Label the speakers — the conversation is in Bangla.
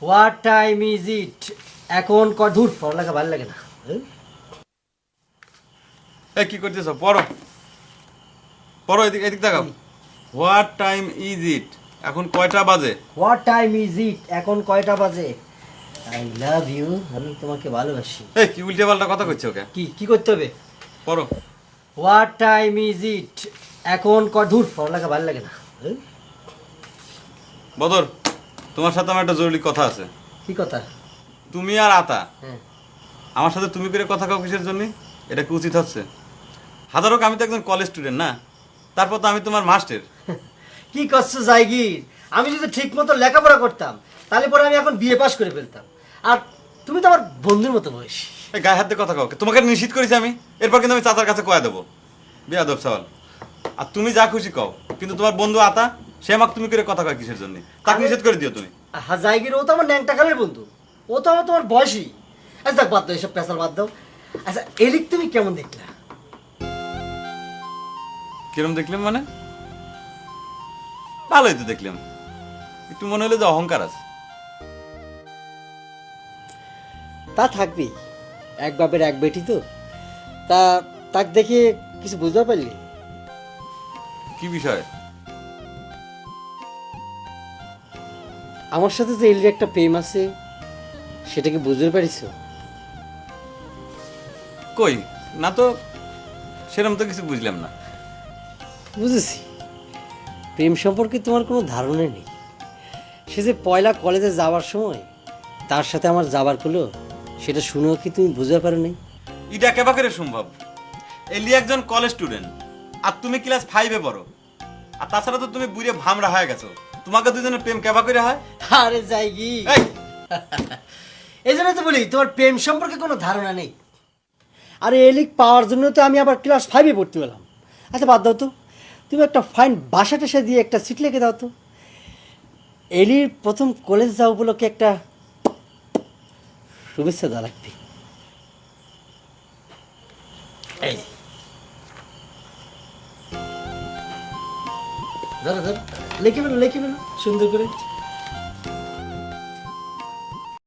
Speaker 1: What time is it? এখন ধুর পড়ালেখা ভালো লাগে না।
Speaker 2: এই কি করতেছো? পড়ো পড়ো, এদিক এদিক দেখাও। What time is it? এখন কয়টা বাজে?
Speaker 1: What time is it? এখন কয়টা বাজে? আই লাভ ইউ, আমি তোমাকে ভালোবাসি।
Speaker 2: এই কি উল্টে পাল্টা কথা কইছো ওকে?
Speaker 1: কি কি করতে হবে?
Speaker 2: পড়ো।
Speaker 1: What time is it? এখন ধুর পড়ালেখা ভালো লাগে না।
Speaker 2: বদর, তোমার সাথে আমার একটা জরুরি কথা আছে।
Speaker 1: কি কথা?
Speaker 2: তুমি আর আতা
Speaker 1: হ্যাঁ।
Speaker 2: আমার সাথে তুমি করে কথা কাও কিসের জন্য? এটা কি উচিত হচ্ছে? হাজার হোক আমি তো একজন কলেজ স্টুডেন্ট না, তারপর তো আমি তোমার মাস্টার।
Speaker 1: কি করছো জায়গির? আমি যদি ঠিক মতো লেখাপড়া করতাম তাহলে পরে আমি এখন বিএ পাস করে ফেলতাম। আর তুমি তো আমার বন্ধুর মতো বয়সী।
Speaker 2: এই গায়ে হাত দিয়ে কথা কাও, তোমাকে নিষিদ্ধ করেছি আমি, এরপর কিন্তু আমি চাচার কাছে কয়া দেবো। বিয়াদব সওয়াল। আর তুমি যা খুশি কও, কিন্তু তোমার বন্ধু আতা সে আমাকে তুমি করে কথা কয় কিসের জন্য? তাকে নিষেধ করে দিও তুমি।
Speaker 1: হ্যাঁ জায়গির, ও তো আমার ন্যাংটা কালের বন্ধু, ও তো আমার তোমার বয়সী। আচ্ছা দেখ, বাদ দাও এসব পেশাল, বাদ দাও। আচ্ছা এলিক তুমি কেমন দেখলা?
Speaker 2: কিরম দেখলাম মানে? ভালোই তো দেখলাম, একটু মনে হলো যে অহংকার আছে।
Speaker 1: তা থাকবেই, এক বাপের এক বেটি তো। তা তাক দেখে কিছু বুঝতে পারলি?
Speaker 2: কি বিষয়?
Speaker 1: আমার সাথে যে এলির একটা প্রেম আছে সেটা কি বুঝতে পারিস?
Speaker 2: কই না তো, সেরকম তো কিছু বুঝলাম না।
Speaker 1: বুঝেছি, প্রেম সম্পর্কে তোমার কোনো ধারণা নেই। সে যে পয়লা কলেজে যাওয়ার সময় তার সাথে আমার যাবার হলো, সেটা শুনেও কি তুমি বুঝতে পারো নাই?
Speaker 2: এটা কেবা করে সম্ভব? এলি একজন কলেজ স্টুডেন্ট, আর তুমি ক্লাস 5-এ পড়ো। আর তাছাড়া তো তুমি বুড়ে ভামরা হয়ে গেছো, তোমাকে দুজনের প্রেম কেবা করে হয়?
Speaker 1: আরে যাইগি,
Speaker 2: এই
Speaker 1: এই জন্য তো বলি তোমার প্রেম সম্পর্কে কোনো ধারণা নেই। আরে এলিক পাওয়ার জন্য তো আমি আবার ক্লাস 5-এ ভর্তি হলাম। আচ্ছা বাদ দাও তো, তুমি একটা ফাইন বাসা টাসা দিয়ে একটা সিট লিখে দাও তো। এলির প্রথম কলেজ যাওয়া উপলক্ষে একটা শুভেচ্ছা দেওয়া লাগবে। এই ধরো ধরো, লিখে ফেলো সুন্দর করে।